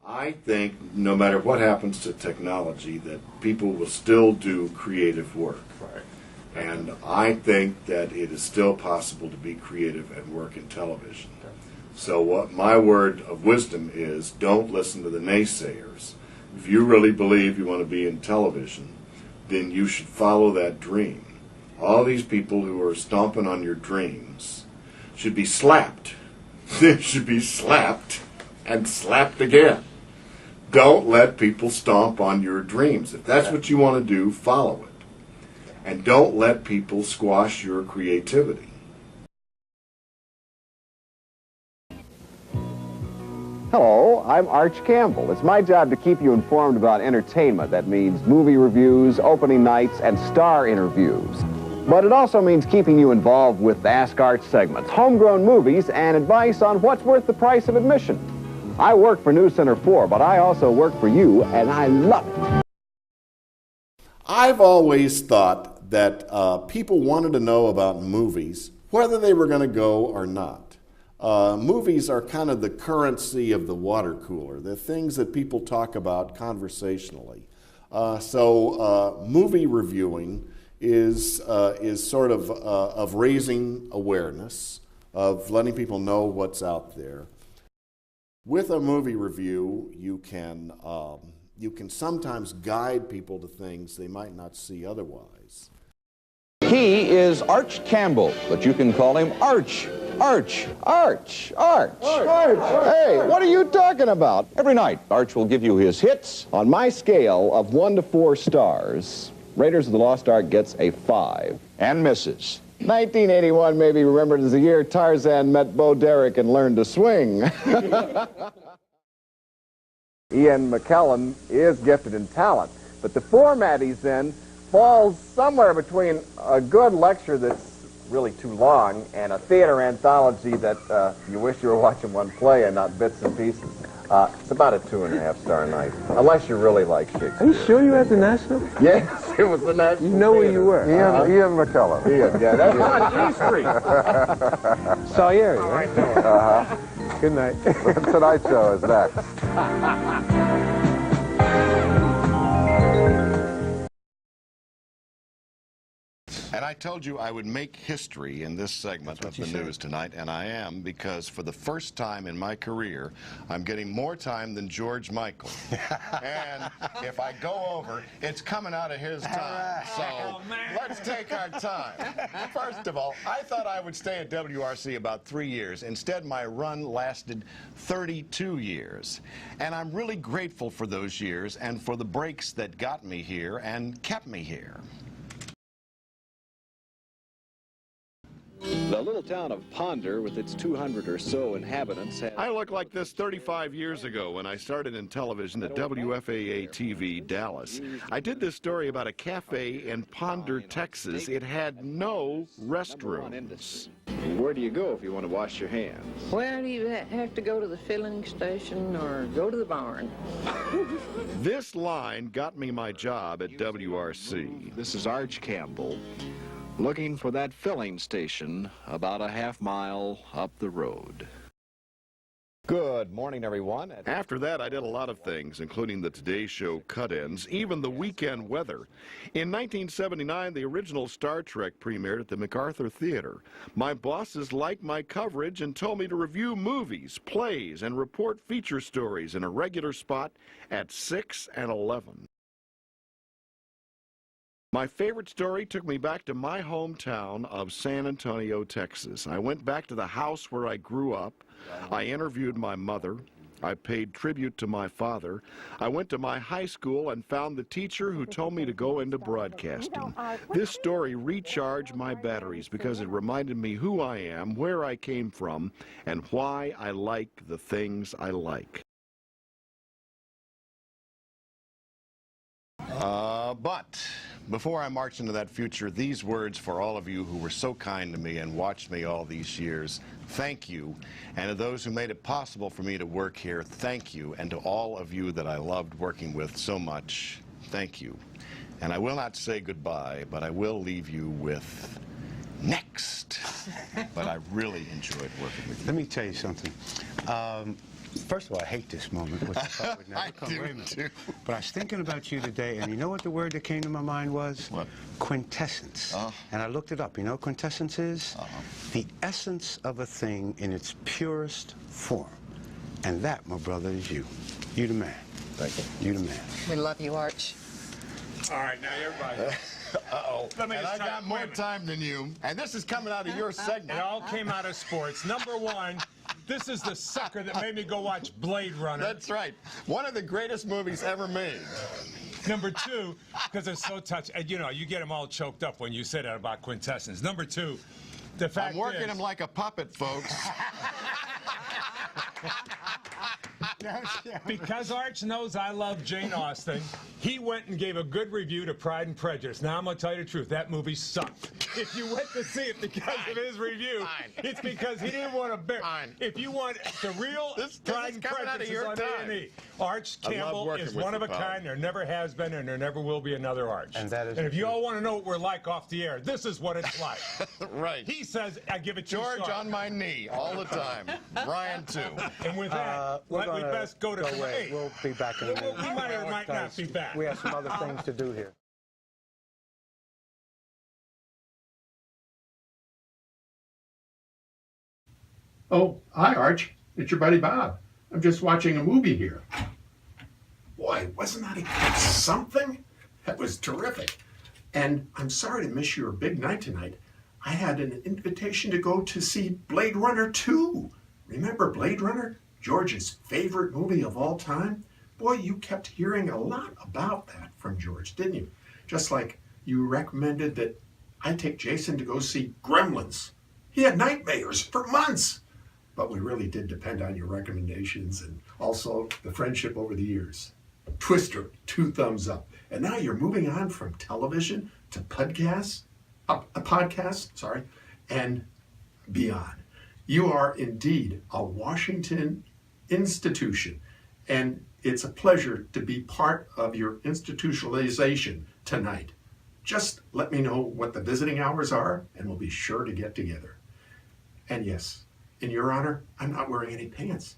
I think no matter what happens to technology, that people will still do creative work. Right. And I think that it is still possible to be creative and work in television. Okay. So what my word of wisdom is, don't listen to the naysayers. If you really believe you want to be in television, then you should follow that dream. All these people who are stomping on your dreams should be slapped. They should be slapped and slapped again. Don't let people stomp on your dreams. If that's what you want to do, follow it. And don't let people squash your creativity. Hello, I'm Arch Campbell. It's my job to keep you informed about entertainment. That means movie reviews, opening nights, and star interviews. But it also means keeping you involved with Ask Arch segments, homegrown movies, and advice on what's worth the price of admission. I work for News Center 4, but I also work for you, and I love it. I've always thought that people wanted to know about movies, whether they were going to go or not. Movies are kind of the currency of the water cooler. They're things that people talk about conversationally. So movie reviewing is sort of raising awareness, of letting people know what's out there. With a movie review, you can sometimes guide people to things they might not see otherwise. He is Arch Campbell, but you can call him Arch. Arch. Hey, what are you talking about? Every night, Arch will give you his hits. On my scale of 1 to 4 stars, Raiders of the Lost Ark gets a 5. And misses. 1981 may be remembered as the year Tarzan met Bo Derek and learned to swing. Ian McKellen is gifted in talent, but the format he's in falls somewhere between a good lecture that's really too long and a theater anthology that you wish you were watching one play and not bits and pieces. It's about a 2.5-star night, unless you really like Shakespeare. Are you sure you were at the National? Yes, it was the National. You know where you were. Ian McKellen. Ian, yeah, that's on G Street. Salieri, right? Good night. Tonight Show is next. And I told you I would make history in this segment of the news tonight, and I am, because for the first time in my career, I'm getting more time than George Michael. And if I go over, it's coming out of his time. So let's take our time. First of all, I thought I would stay at WRC about 3 years. Instead, my run lasted 32 years. And I'm really grateful for those years and for the breaks that got me here and kept me here. The little town of Ponder, with its 200 or so inhabitants, I look like this 35 years ago when I started in television at WFAA-TV Dallas. I did this story about a cafe in Ponder, Texas. It had no restrooms. Where do you go if you want to wash your hands? Well, you have to go to the filling station or go to the barn. This line got me my job at WRC. This is Arch Campbell, looking for that filling station about a half-mile up the road. Good morning, everyone. After that, I did a lot of things, including the Today Show cut-ins, even the weekend weather. In 1979, the original Star Trek premiered at the MacArthur Theater. My bosses liked my coverage and told me to review movies, plays, and report feature stories in a regular spot at 6 and 11. My favorite story took me back to my hometown of San Antonio, Texas. I went back to the house where I grew up. I interviewed my mother. I paid tribute to my father. I went to my high school and found the teacher who told me to go into broadcasting. This story recharged my batteries because it reminded me who I am, where I came from, and why I like the things I like. But before I march into that future, these words for all of you who were so kind to me and watched me all these years. Thank you. And to those who made it possible for me to work here, thank you. And to all of you that I loved working with so much, thank you. And I will not say goodbye, but I will leave you with next. But I really enjoyed working with you. Let me tell you something. First of all, I hate this moment, which I thought would never come. Wait a minute. But I was thinking about you today, and you know what the word that came to my mind was? What? Quintessence. And I looked it up. You know what quintessence is? The essence of a thing in its purest form. And that, my brother, is you. You the man. Thank you. You the man. We love you, Arch. All right, now everybody. Uh-oh. Let me And just I tell got you- more wait a minute. time than you, and this is coming out of your segment. It all came out of sports. Number one, this is the sucker that made me go watch Blade Runner. That's right. One of the greatest movies ever made. Number two, because it's so touchy. And you know, you get them all choked up when you say that about quintessence. Number two, the fact I'm working is, him like a puppet, folks. because Arch knows I love Jane Austen, he went and gave a good review to Pride and Prejudice. Now I'm going to tell you the truth. That movie sucked. If you went to see it because of his review, it's because he didn't want to bear. If you want the real Pride and Prejudice is on A&E. Arch Campbell is one of a kind. There never has been, and there never will be another Arch. And that is if you all want to know what we're like off the air, this is what it's like. Right. He says, I give it George 2 stars. on my knee all the time. Brian, too. And with that, We're we gonna best go to go away. We'll be back in a minute. We might or might not be back. We have some other things to do here. Oh, hi, Arch. It's your buddy Bob. I'm just watching a movie here. Boy, wasn't that something? That was terrific. And I'm sorry to miss your big night tonight. I had an invitation to go to see Blade Runner 2. Remember Blade Runner? George's favorite movie of all time? Boy, you kept hearing a lot about that from George, didn't you? Just like you recommended that I take Jason to go see Gremlins. He had nightmares for months. But we really did depend on your recommendations and also the friendship over the years. Twister, 2 thumbs up. And now you're moving on from television to podcast, and beyond. You are indeed a Washington institution, and it's a pleasure to be part of your institutionalization tonight. Just let me know what the visiting hours are, and we'll be sure to get together. And yes, in your honor, I'm not wearing any pants.